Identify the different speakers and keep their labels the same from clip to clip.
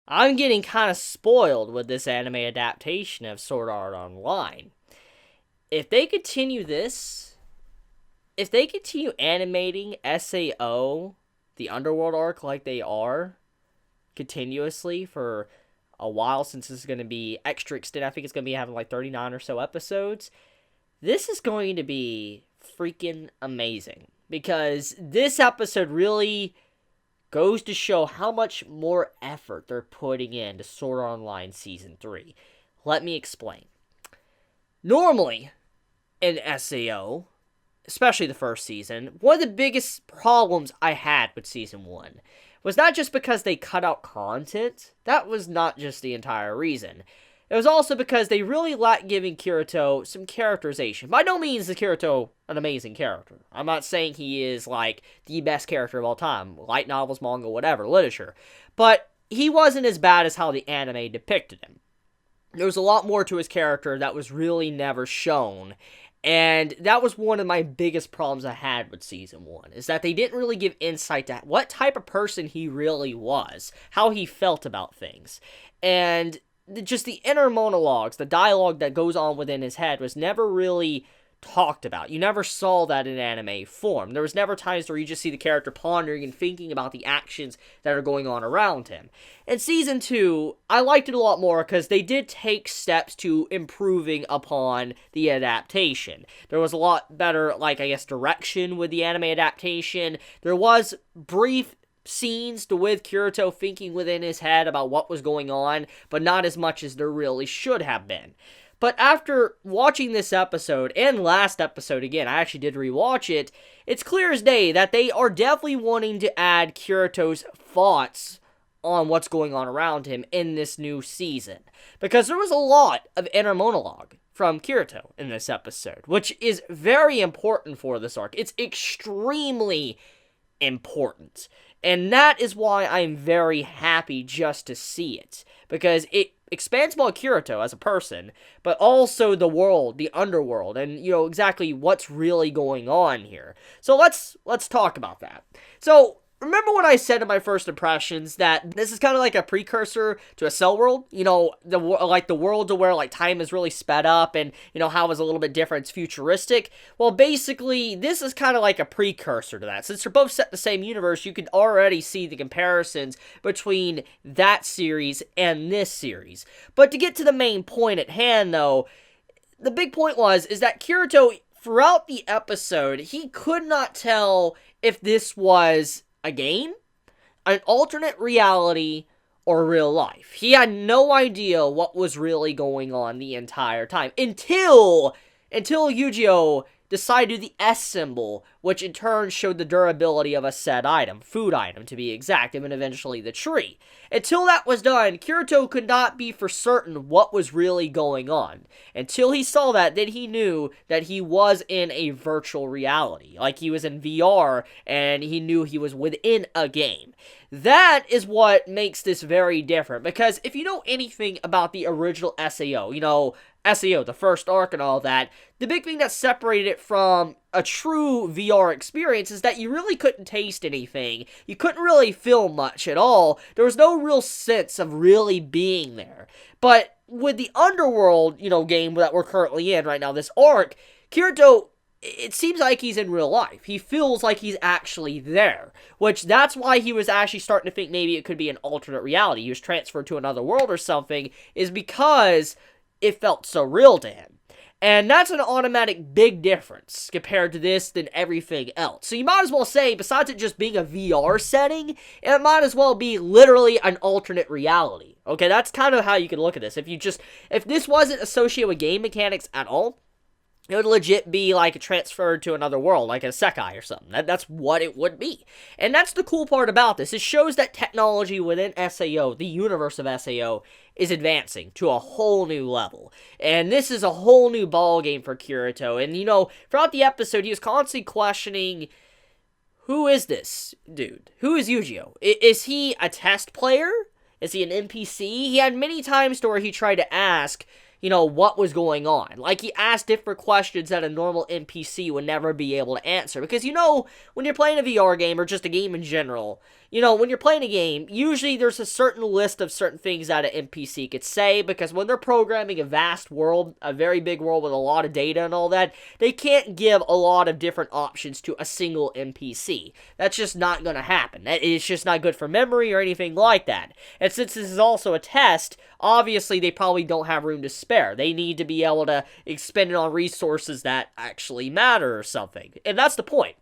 Speaker 1: I'm getting kind of spoiled with this anime adaptation of Sword Art Online. If they continue this, if they continue animating SAO, the Underworld arc, like they are, continuously for a while, since this is going to be extra extended, I think it's going to be having like 39 or so episodes, this is going to be freaking amazing. Because this episode really goes to show how much more effort they're putting into Sword Art Online Season 3. Let me explain. Normally, in SAO, especially the first season, one of the biggest problems I had with Season 1 was not just because they cut out content. That was not just the entire reason. It was also because they really lacked giving Kirito some characterization. By no means is Kirito an amazing character. I'm not saying he is, like, the best character of all time. Light novels, manga, whatever, literature. But he wasn't as bad as how the anime depicted him. There was a lot more to his character that was really never shown. And that was one of my biggest problems I had with Season 1, is that they didn't really give insight to what type of person he really was, how he felt about things. And just the inner monologues, the dialogue that goes on within his head was never really talked about. You never saw that in anime form. There was never times where you just see the character pondering and thinking about the actions that are going on around him. In Season 2, I liked it a lot more because they did take steps to improving upon the adaptation. There was a lot better, direction with the anime adaptation. There was brief scenes with Kirito thinking within his head about what was going on, but not as much as there really should have been. But after watching this episode, and last episode again, I actually did rewatch it, it's clear as day that they are definitely wanting to add Kirito's thoughts on what's going on around him in this new season. Because there was a lot of inner monologue from Kirito in this episode, which is very important for this arc. It's extremely important. And that is why I'm very happy just to see it. Because it expands about Kirito as a person, but also the world, the underworld, and, exactly what's really going on here. So let's talk about that. So, remember when I said in my first impressions that this is kind of like a precursor to a Cell World? The world to where, time is really sped up and, how it's a little bit different, it's futuristic. Well, basically, this is kind of like a precursor to that. Since they're both set in the same universe, you can already see the comparisons between that series and this series. But to get to the main point at hand, though, the big point is that Kirito, throughout the episode, he could not tell if this was a game, an alternate reality, or real life. He had no idea what was really going on the entire time until Yu-Gi-Oh! Decided the S symbol, which in turn showed the durability of a said item, food item to be exact, and then eventually the tree. Until that was done, Kirito could not be for certain what was really going on. Until he saw that, then he knew that he was in a virtual reality, like he was in VR, and he knew he was within a game. That is what makes this very different, because if you know anything about the original SAO, SAO, the first arc and all that, the big thing that separated it from a true VR experience is that you really couldn't taste anything. You couldn't really feel much at all. There was no real sense of really being there. But with the Underworld, game that we're currently in right now, this arc, Kirito, it seems like he's in real life. He feels like he's actually there, which that's why he was actually starting to think maybe it could be an alternate reality. He was transferred to another world or something, is because it felt so real to him. And that's an automatic big difference compared to this than everything else. So you might as well say, besides it just being a VR setting, it might as well be literally an alternate reality. Okay, that's kind of how you can look at this. If this wasn't associated with game mechanics at all, it would legit be like transferred to another world, like a Sekai or something. That's what it would be. And that's the cool part about this. It shows that technology within SAO, the universe of SAO, is advancing to a whole new level. And this is a whole new ballgame for Kirito. And, throughout the episode, he was constantly questioning, who is this dude? Who is Yu-Gi-Oh? Is he a test player? Is he an NPC? He had many times to where he tried to ask, what was going on. Like, he asked different questions that a normal NPC would never be able to answer. Because, when you're playing a VR game, or just a game in general, when you're playing a game, usually there's a certain list of certain things that an NPC could say, because when they're programming a vast world, a very big world with a lot of data and all that, they can't give a lot of different options to a single NPC. That's just not going to happen. It's just not good for memory or anything like that. And since this is also a test, obviously they probably don't have room to spare. They need to be able to expend it on resources that actually matter or something. And that's the point.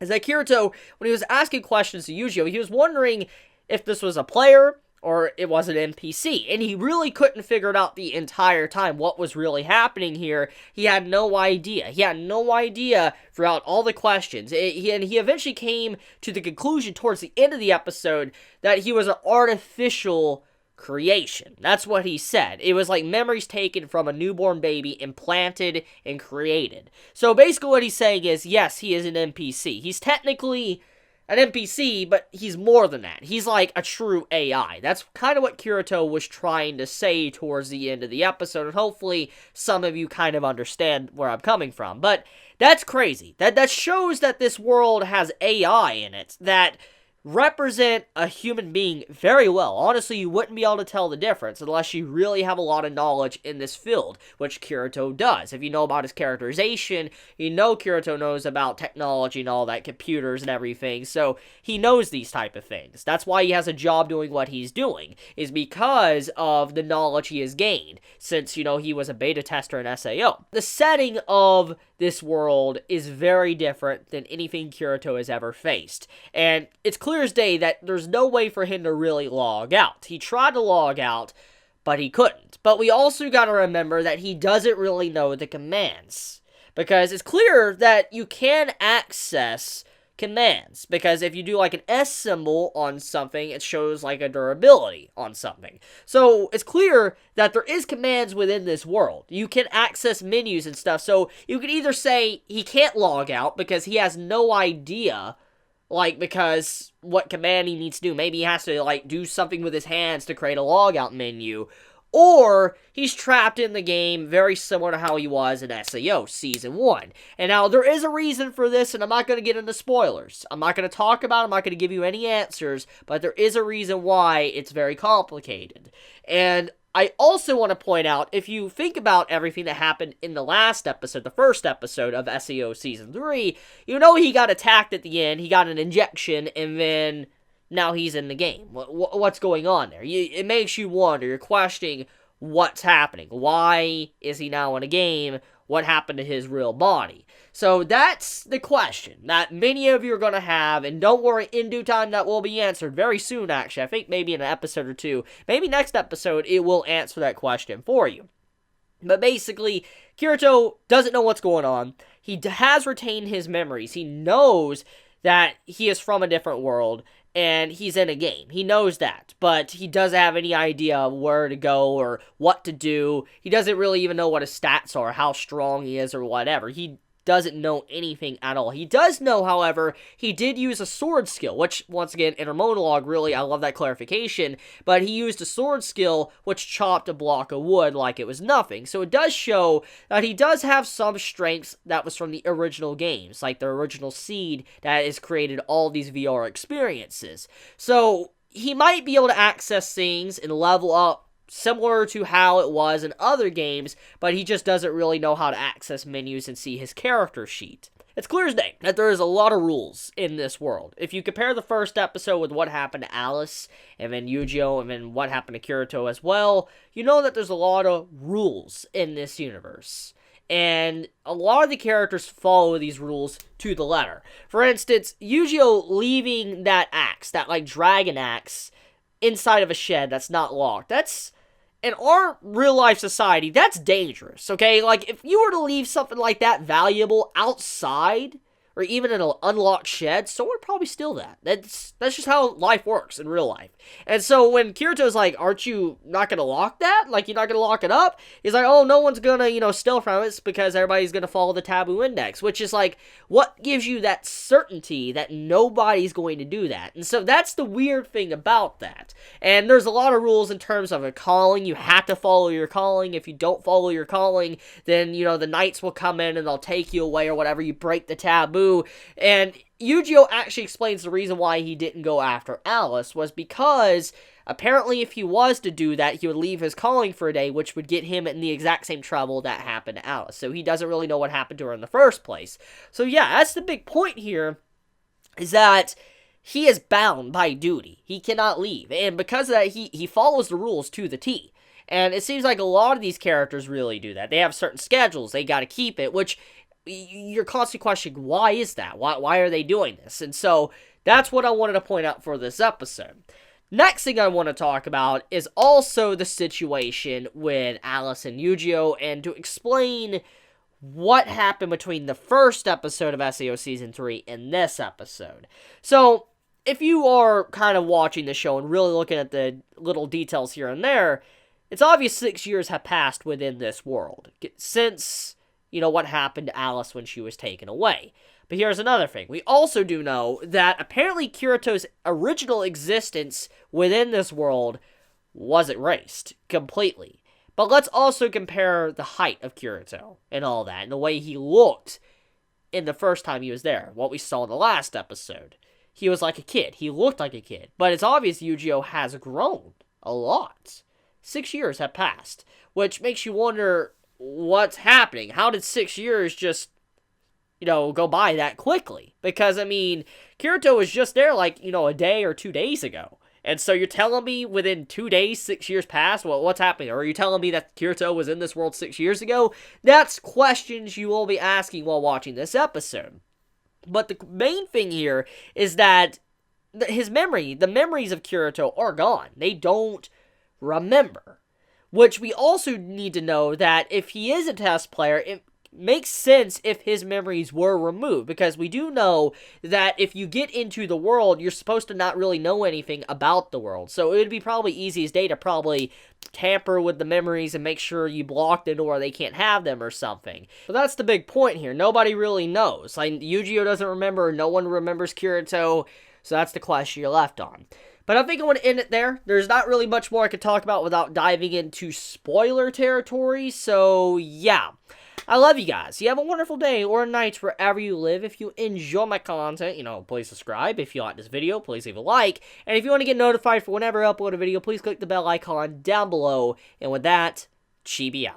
Speaker 1: Is that Kirito, when he was asking questions to Yujiro, he was wondering if this was a player or it was an NPC. And he really couldn't figure it out the entire time what was really happening here. He had no idea. He had no idea throughout all the questions. And he eventually came to the conclusion towards the end of the episode that he was an artificial creation. That's what he said. It was like memories taken from a newborn baby, implanted and created. So basically what he's saying is, yes, he is an NPC. He's technically an NPC, but he's more than that. He's like a true AI. That's kind of what Kirito was trying to say towards the end of the episode, and hopefully some of you kind of understand where I'm coming from. But that's crazy. That shows that this world has AI in it that represent a human being very well. Honestly, you wouldn't be able to tell the difference unless you really have a lot of knowledge in this field, which Kirito does. If you know about his characterization, Kirito knows about technology and all that, computers and everything, so he knows these type of things. That's why he has a job doing what he's doing, is because of the knowledge he has gained, since, he was a beta tester in SAO. The setting of this world is very different than anything Kirito has ever faced, and it's clear as day that there's no way for him to really log out. He tried to log out, but he couldn't. But we also got to remember that he doesn't really know the commands, because it's clear that you can access commands, because if you do like an S symbol on something, it shows like a durability on something. So it's clear that there is commands within this world. You can access menus and stuff, so you could either say he can't log out because he has no idea, because what command he needs to do. Maybe he has to, do something with his hands to create a logout menu. Or he's trapped in the game very similar to how he was in SAO Season 1. And now, there is a reason for this, and I'm not going to get into spoilers. I'm not going to talk about it, I'm not going to give you any answers, but there is a reason why it's very complicated. And I also want to point out, if you think about everything that happened in the last episode, the first episode of SAO Season 3, he got attacked at the end, he got an injection, and then now he's in the game. What's going on there? It makes you wonder, you're questioning what's happening. Why is he now in a game? What happened to his real body? So that's the question that many of you are going to have, and don't worry, in due time that will be answered very soon, actually. I think maybe in an episode or two, maybe next episode, it will answer that question for you. But basically, Kirito doesn't know what's going on. He has retained his memories. He knows that he is from a different world, and he's in a game. He knows that, but he doesn't have any idea where to go or what to do. He doesn't really even know what his stats are, how strong he is, or whatever. He doesn't know anything at all. He does know, however, he did use a sword skill, which, once again, inner monologue, really, I love that clarification, but he used a sword skill which chopped a block of wood like it was nothing. So it does show that he does have some strengths that was from the original games, like the original seed that has created all these VR experiences. So he might be able to access things and level up similar to how it was in other games, but he just doesn't really know how to access menus and see his character sheet. It's clear as day that there is a lot of rules in this world. If you compare the first episode with what happened to Alice, and then Yujiro, and then what happened to Kirito as well, you know that there's a lot of rules in this universe. And a lot of the characters follow these rules to the letter. For instance, Yujiro leaving that axe, that dragon axe, inside of a shed that's not locked. That's, in our real-life society, that's dangerous, okay? If you were to leave something like that valuable outside, or even in an unlocked shed, someone would probably steal that. That's just how life works in real life. And so when Kirito's like, aren't you not gonna lock that? Like, you're not gonna lock it up? He's like, oh, no one's gonna, steal from it. It's because everybody's gonna follow the taboo index, which is like, what gives you that certainty that nobody's going to do that? And so that's the weird thing about that. And there's a lot of rules in terms of a calling. You have to follow your calling. If you don't follow your calling, then, the knights will come in and they'll take you away or whatever. You break the taboo. And Yu-Gi-Oh! Actually explains the reason why he didn't go after Alice was because apparently if he was to do that, he would leave his calling for a day, which would get him in the exact same trouble that happened to Alice. So he doesn't really know what happened to her in the first place. So yeah, that's the big point here, is that he is bound by duty. He cannot leave. And because of that, he follows the rules to the T. And it seems like a lot of these characters really do that. They have certain schedules. They got to keep it, which you're constantly questioning, why is that? Why are they doing this? And so that's what I wanted to point out for this episode. Next thing I want to talk about is also the situation with Alice and Yu-Gi-Oh! And to explain what happened between the first episode of SAO Season 3 and this episode. So, if you are kind of watching the show and really looking at the little details here and there, it's obvious 6 years have passed within this world since, what happened to Alice when she was taken away. But here's another thing. We also do know that apparently Kirito's original existence within this world was erased completely. But let's also compare the height of Kirito and all that, and the way he looked in the first time he was there, what we saw in the last episode. He was like a kid. He looked like a kid. But it's obvious Yu-Gi-Oh! Has grown a lot. 6 years have passed, which makes you wonder what's happening. How did 6 years just, go by that quickly? Because, Kirito was just there like, a day or 2 days ago. And so you're telling me within 2 days, 6 years passed? Well, what's happening? Or are you telling me that Kirito was in this world 6 years ago? That's questions you will be asking while watching this episode. But the main thing here is that the memories of Kirito are gone. They don't remember. Which we also need to know that if he is a test player, it makes sense if his memories were removed, because we do know that if you get into the world, you're supposed to not really know anything about the world. So it would be probably easiest day to probably tamper with the memories and make sure you block them or they can't have them or something. But that's the big point here. Nobody really knows. Like, Yu-Gi-Oh! Doesn't remember, no one remembers Kirito, so that's the question you're left on. But I think I want to end it there. There's not really much more I could talk about without diving into spoiler territory, so yeah. I love you guys. You have a wonderful day or night wherever you live. If you enjoy my content, please subscribe. If you like this video, please leave a like. And if you want to get notified for whenever I upload a video, please click the bell icon down below. And with that, Chibi out.